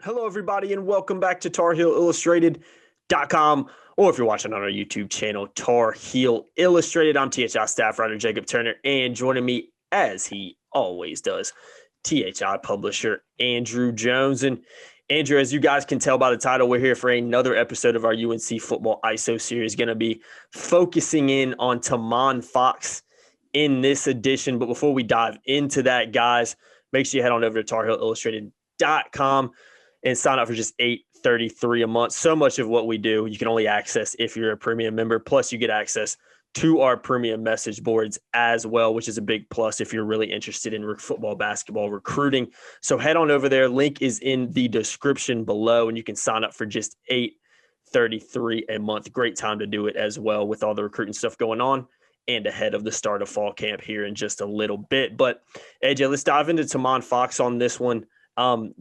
Hello, everybody, and welcome back to TarHeelIllustrated.com, or if you're watching on our YouTube channel, Tar Heel Illustrated. I'm THI staff writer Jacob Turner, and joining me, as he always does, THI publisher Andrew Jones. And Andrew, as you guys can tell by the title, we're here for another episode of our UNC football ISO series, going to be focusing in on Tomon Fox in this edition. But before we dive into that, guys, make sure you head on over to TarHeelIllustrated.com and sign up for just $8.33 a month. So much of what we do, you can only access if you're a premium member. Plus, you get access to our premium message boards as well, which is a big plus if you're really interested in football, basketball, recruiting. So head on over there. Link is in the description below, and you can sign up for just $8.33 a month. Great time to do it as well with all the recruiting stuff going on and ahead of the start of fall camp here in just a little bit. But AJ, let's dive into Tomon Fox on this one.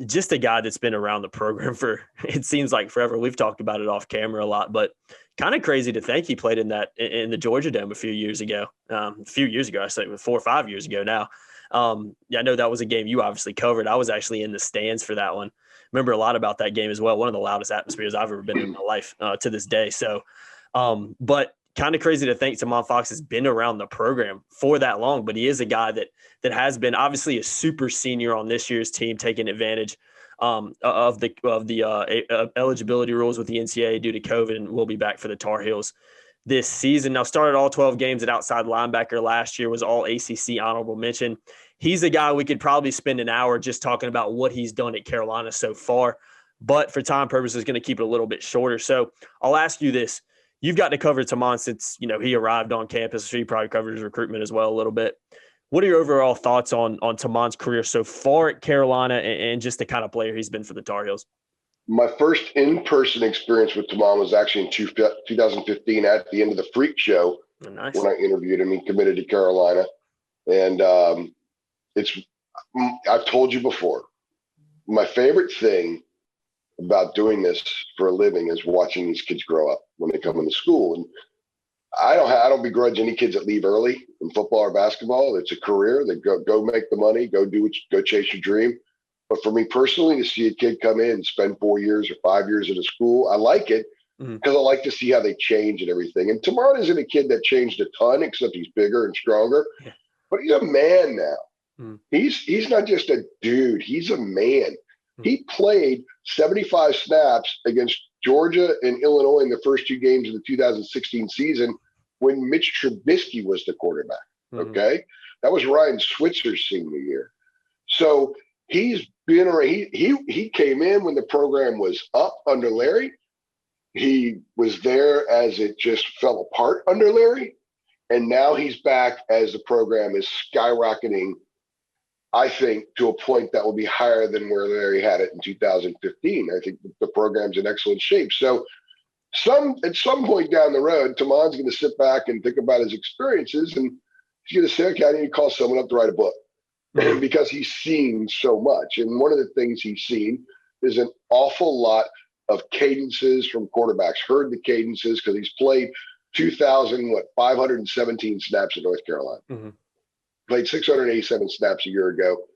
Just a guy that's been around the program for, it seems like forever. We've talked about it off camera a lot, but kind of crazy to think he played in the Georgia Dome a few years ago. I say 4 or 5 years ago now. I know that was a game you obviously covered. I was actually in the stands for that one. Remember a lot about that game as well. One of the loudest atmospheres I've ever been in my life to this day. So, but kind of crazy to think Tamon Fox has been around the program for that long, but he is a guy that has been obviously a super senior on this year's team, taking advantage of the eligibility rules with the NCAA due to COVID, and will be back for the Tar Heels this season. Now, started all 12 games at outside linebacker last year, was all ACC honorable mention. He's a guy we could probably spend an hour just talking about what he's done at Carolina so far, but for time purposes, going to keep it a little bit shorter. So I'll ask you this. You've got to cover Tamon since, he arrived on campus. So you probably covered his recruitment as well a little bit. What are your overall thoughts on Tamon's career so far at Carolina and just the kind of player he's been for the Tar Heels? My first in-person experience with Tamon was actually in 2015 at the end of the Freak Show. Oh, nice. When I interviewed him. He committed to Carolina. And I've told you before, my favorite thing about doing this for a living is watching these kids grow up when they come into school. And I don't begrudge any kids that leave early in football or basketball. It's a career. They go make the money, go chase your dream. But for me personally, to see a kid come in and spend 4 years or 5 years at a school, I like it because I like to see how they change and everything. And Tamon isn't a kid that changed a ton, except he's bigger and stronger. Yeah. But he's a man now. He's not just a dude. He's a man. He played 75 snaps against Georgia and Illinois in the first 2 games of the 2016 season when Mitch Trubisky was the quarterback. Okay. That was Ryan Switzer's senior year. So he's been around. He came in when the program was up under Larry. He was there as it just fell apart under Larry. And now he's back as the program is skyrocketing, I think, to a point that will be higher than where Larry had it in 2015. I think the program's in excellent shape. So at some point down the road, Tamon's going to sit back and think about his experiences, and he's going to say, okay, I need to call someone up to write a book because he's seen so much. And one of the things he's seen is an awful lot of cadences from quarterbacks, heard the cadences because he's played 517 snaps in North Carolina. Played 687 snaps a year ago,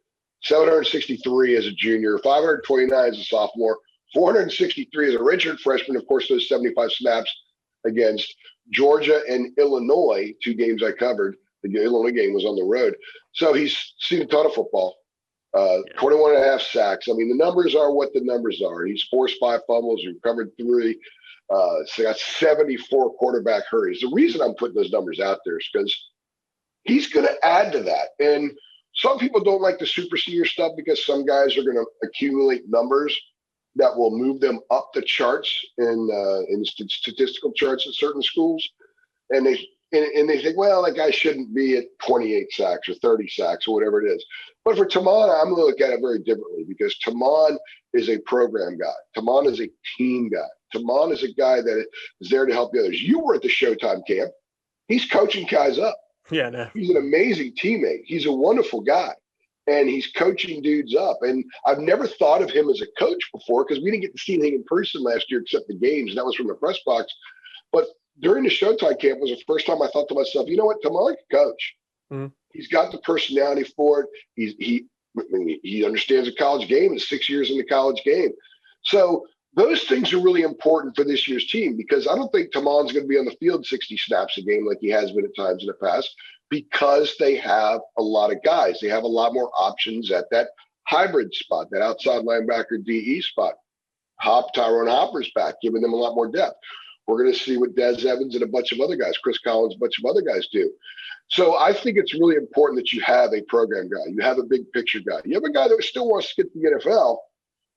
763 as a junior, 529 as a sophomore, 463 as a redshirt freshman. Of course, those 75 snaps against Georgia and Illinois, 2 games I covered. The Illinois game was on the road. So he's seen a ton of football, 21 and a half sacks. I mean, the numbers are what the numbers are. He's forced 5 fumbles, recovered 3. So got 74 quarterback hurries. The reason I'm putting those numbers out there is because he's going to add to that. And some people don't like the super senior stuff because some guys are going to accumulate numbers that will move them up the charts in statistical charts at certain schools. And they think, well, that guy shouldn't be at 28 sacks or 30 sacks or whatever it is. But for Tamon, I'm going to look at it very differently because Tamon is a program guy. Tamon is a team guy. Tamon is a guy that is there to help the others. You were at the Showtime camp. He's coaching guys up. Yeah, no. He's an amazing teammate. He's a wonderful guy, and he's coaching dudes up. And I've never thought of him as a coach before because we didn't get to see anything in person last year except the games, and that was from the press box. But during the Showtime camp was the first time I thought to myself, you know what, Tamon can coach. He's got the personality for it. He understands a college game and 6 years in the college game. So those things are really important for this year's team, because I don't think Tamon's going to be on the field 60 snaps a game like he has been at times in the past, because they have a lot of guys. They have a lot more options at that hybrid spot, that outside linebacker DE spot. Tyrone Hopper's back, giving them a lot more depth. We're going to see what Des Evans and a bunch of other guys, Chris Collins, a bunch of other guys do. So I think it's really important that you have a program guy. You have a big picture guy. You have a guy that still wants to get to the NFL,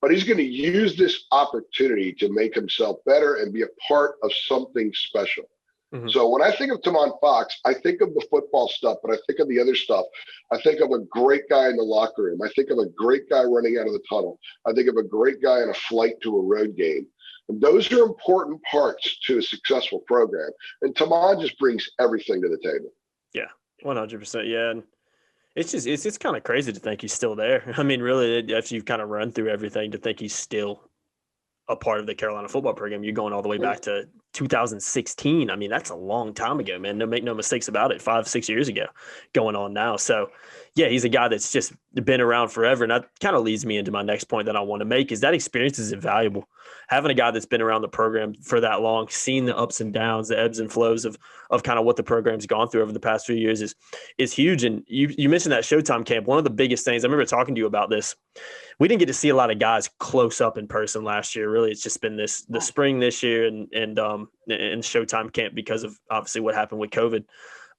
but he's going to use this opportunity to make himself better and be a part of something special. Mm-hmm. So when I think of Tomon Fox, I think of the football stuff, but I think of the other stuff. I think of a great guy in the locker room. I think of a great guy running out of the tunnel. I think of a great guy in a flight to a road game. And those are important parts to a successful program. And Tomon just brings everything to the table. Yeah, 100%. Yeah. And it's kind of crazy to think he's still there. I mean, really, after you've kind of run through everything, to think he's still a part of the Carolina football program. You're going all the way back to 2016. I mean, that's a long time ago, man. Make no mistakes about it. 5-6 years ago going on now. So yeah, he's a guy that's just been around forever. And that kind of leads me into my next point that I want to make, is that experience is invaluable. Having a guy that's been around the program for that long, seeing the ups and downs, the ebbs and flows of kind of what the program's gone through over the past few years is huge. And you mentioned that Showtime camp. One of the biggest things, I remember talking to you about this. We didn't get to see a lot of guys close up in person last year. Really, it's just been the spring this year and Showtime camp because of obviously what happened with COVID.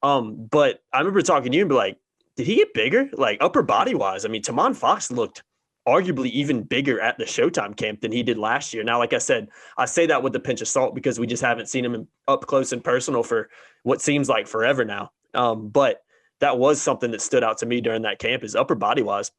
But I remember talking to you and be like, did he get bigger? Like upper body wise? I mean, Tamon Fox looked arguably even bigger at the Showtime camp than he did last year. Now, like I said, I say that with a pinch of salt because we just haven't seen him up close and personal for what seems like forever now. But that was something that stood out to me during that camp, is upper body wise.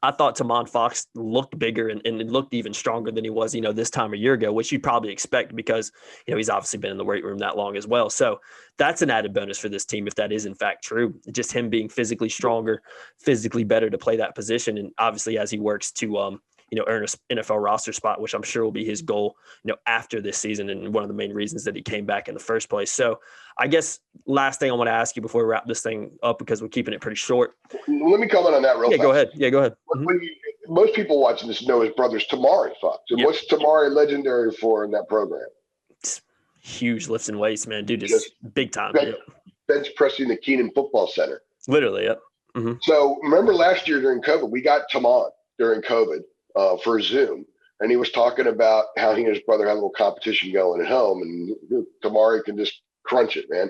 I thought Tamon Fox looked bigger and looked even stronger than he was, this time a year ago, which you'd probably expect because, he's obviously been in the weight room that long as well. So that's an added bonus for this team if that is in fact true. Just him being physically stronger, physically better to play that position. And obviously as he works to, earn an NFL roster spot, which I'm sure will be his goal, after this season, and one of the main reasons that he came back in the first place. So I guess last thing I want to ask you before we wrap this thing up, because we're keeping it pretty short. Let me comment on that real fast. Go ahead. Yeah, go ahead. Most people watching this know his brother's Tamari Fox. And what's Tamari legendary for in that program? It's huge lifts and weights, man. Dude, it's big time. Bench pressing the Keenan Football Center. Literally, yep. Mm-hmm. So remember last year during COVID, we got Tamon during COVID. For Zoom, and he was talking about how he and his brother had a little competition going at home, and Tamari can just crunch it, man.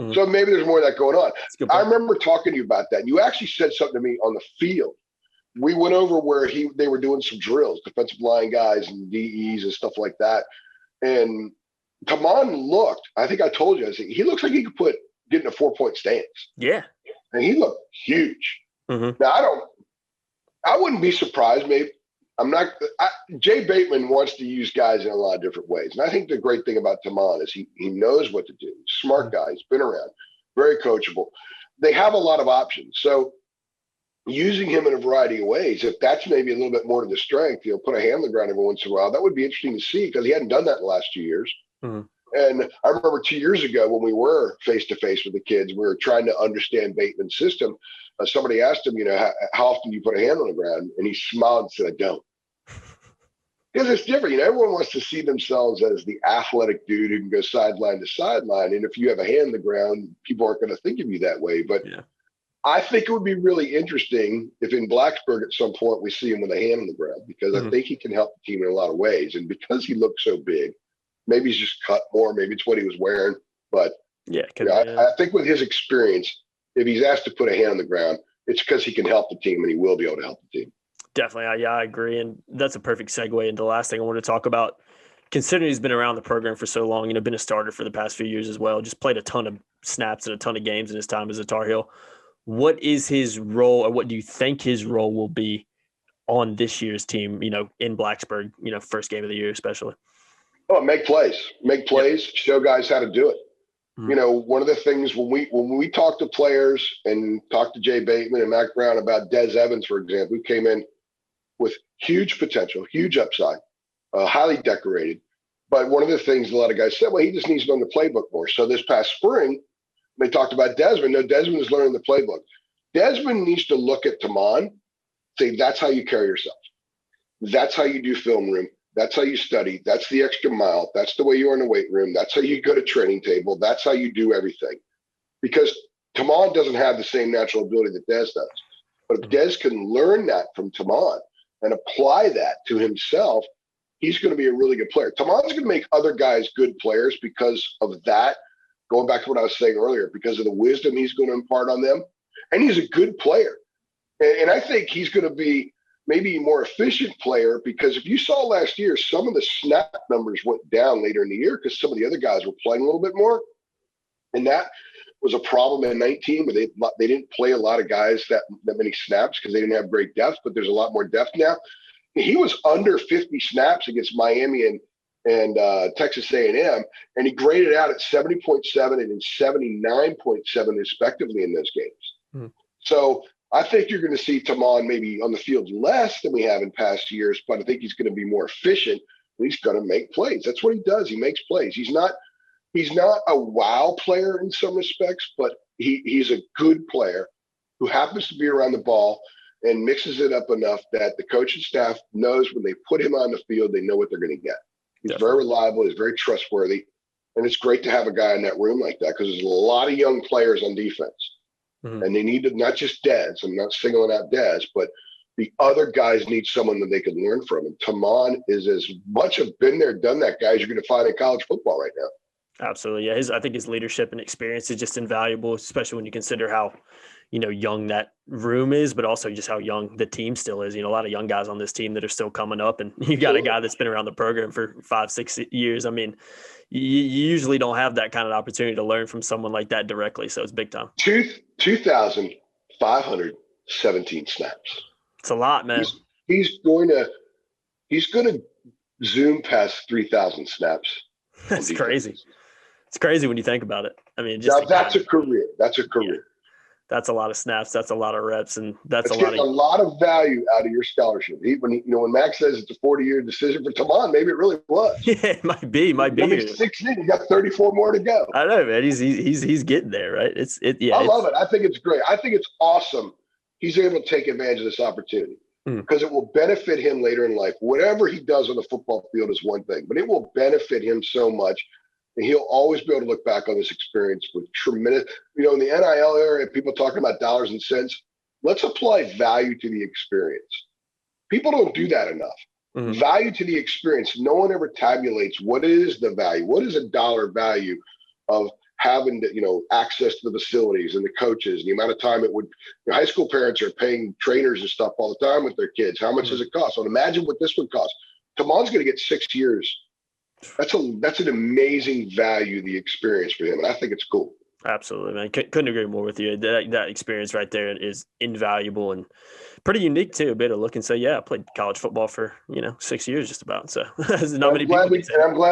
Mm-hmm. So maybe there's more of that going on. I remember talking to you about that. You actually said something to me on the field. We went over where they were doing some drills, defensive line guys and DEs and stuff like that. And Tamon looked, I think I told you, he looks like he could get in a 4-point stance. Yeah. And he looked huge. Mm-hmm. Now, I wouldn't be surprised, maybe. Jay Bateman wants to use guys in a lot of different ways. And I think the great thing about Tamon is he knows what to do. Smart guy. He's been around. Very coachable. They have a lot of options. So using him in a variety of ways, if that's maybe a little bit more to the strength, put a hand on the ground every once in a while, that would be interesting to see because he hadn't done that in the last 2 years. Mm-hmm. And I remember 2 years ago when we were face-to-face with the kids, we were trying to understand Bateman's system. Somebody asked him, how often do you put a hand on the ground? And he smiled and said, I don't. Because it's different. Everyone wants to see themselves as the athletic dude who can go sideline to sideline. And if you have a hand on the ground, people aren't going to think of you that way. But yeah. I think it would be really interesting if in Blacksburg at some point we see him with a hand on the ground, because I think he can help the team in a lot of ways. And because he looks so big, maybe he's just cut more. Maybe it's what he was wearing. But I think with his experience, if he's asked to put a hand on the ground, it's because he can help the team, and he will be able to help the team. Definitely. Yeah, I agree. And that's a perfect segue into the last thing I want to talk about. Considering he's been around the program for so long, been a starter for the past few years as well, just played a ton of snaps and a ton of games in his time as a Tar Heel. What is his role, or what do you think his role will be on this year's team, in Blacksburg, first game of the year especially? Oh, make plays, show guys how to do it. Mm-hmm. One of the things when we talk to players and talk to Jay Bateman and Mac Brown about Des Evans, for example, who came in with huge potential, huge upside, highly decorated. But one of the things a lot of guys said, well, he just needs to learn the playbook more. So this past spring, they talked about Desmond. No, Desmond is learning the playbook. Desmond needs to look at Tamon, say, that's how you carry yourself. That's how you do film room. That's how you study. That's the extra mile. That's the way you are in the weight room. That's how you go to training table. That's how you do everything. Because Tamon doesn't have the same natural ability that Dez does. But if Dez can learn that from Tamon and apply that to himself, he's going to be a really good player. Tamon's going to make other guys good players because of that. Going back to what I was saying earlier, because of the wisdom he's going to impart on them. And he's a good player. And I think he's going to be maybe a more efficient player, because if you saw last year, some of the snap numbers went down later in the year because some of the other guys were playing a little bit more. And that was a problem in 19 where they didn't play a lot of guys that many snaps because they didn't have great depth, but there's a lot more depth now. He was under 50 snaps against Miami and Texas A&M, and he graded out at 70.7 and 79.7 respectively in those games. So I think you're going to see Tamon maybe on the field less than we have in past years, but I think he's going to be more efficient. And he's going to make plays. That's what he does. He makes plays. He's not a wow player in some respects, but he's a good player who happens to be around the ball and mixes it up enough that the coaching staff knows when they put him on the field, they know what they're going to get. He's very reliable. He's very trustworthy. And it's great to have a guy in that room like that, because there's a lot of young players on defense. And they need to, not just Dez, I'm not singling out Dez, but the other guys need someone that they can learn from. And Tamon is as much of been there, done that guy as you're going to find in college football right now. Absolutely. Yeah. I think his leadership and experience is just invaluable, especially when you consider how, young that room is, but also just how young the team still is. A lot of young guys on this team that are still coming up, and you got a guy that's been around the program for 5-6 years. I mean, you usually don't have that kind of opportunity to learn from someone like that directly. So it's big time. 2,517 snaps. It's a lot, man. He's going to zoom past 3,000 snaps. That's crazy. It's crazy when you think about it. I mean, that's a career. That's a career. Yeah. That's a lot of snaps. That's a lot of reps, and that's a lot of value out of your scholarship. When Max says it's a 40-year decision for Tamon, maybe it really was. Yeah, it might be. He's 16. He got 34 more to go. I know, man. He's getting there, right? I love it. I think it's great. I think it's awesome. He's able to take advantage of this opportunity because it will benefit him later in life. Whatever he does on the football field is one thing, but it will benefit him so much. And he'll always be able to look back on this experience with tremendous, in the NIL area, people talking about dollars and cents. Let's apply value to the experience. People don't do that enough. Value to the experience. No one ever tabulates what is the value. What is a dollar value of having access to the facilities and the coaches and the amount of time it would. High school parents are paying trainers and stuff all the time with their kids. How much does it cost? So imagine what this would cost. Tamon's going to get 6 years. That's an amazing value, the experience for him, and I think it's cool. Absolutely, man. Couldn't agree more with you. That experience right there is invaluable and pretty unique too. A bit of look and say, yeah, I played college football for 6 years just about. So I'm glad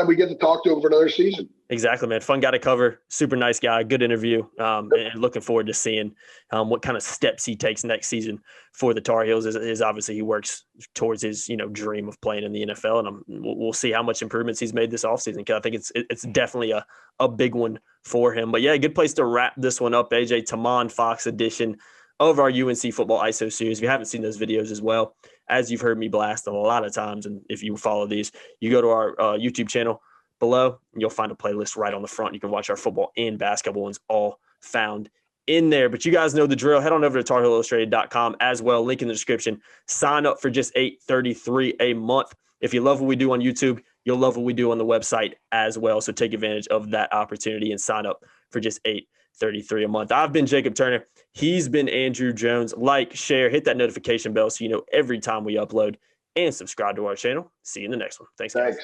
we get to talk to him for another season. Exactly, man. Fun guy to cover. Super nice guy. Good interview. And looking forward to seeing what kind of steps he takes next season for the Tar Heels. Is obviously he works towards his dream of playing in the NFL, and we'll see how much improvements he's made this offseason, because I think it's definitely a big one for him. But yeah, good place to wrap this one up, AJ. Tomon Fox edition of our UNC football ISO series. If you haven't seen those videos as well, as you've heard me blast a lot of times, and if you follow these, you go to our YouTube channel below, and you'll find a playlist right on the front. You can watch our football and basketball ones all found in there. But you guys know the drill. Head on over to TarHeelIllustrated.com as well. Link in the description. Sign up for just $8.33 a month. If you love what we do on YouTube, you'll love what we do on the website as well. So take advantage of that opportunity and sign up for just $8.33 a month. I've been Jacob Turner. He's been Andrew Jones. Like, share, hit that notification bell so you know every time we upload, and subscribe to our channel. See you in the next one. Thanks, guys.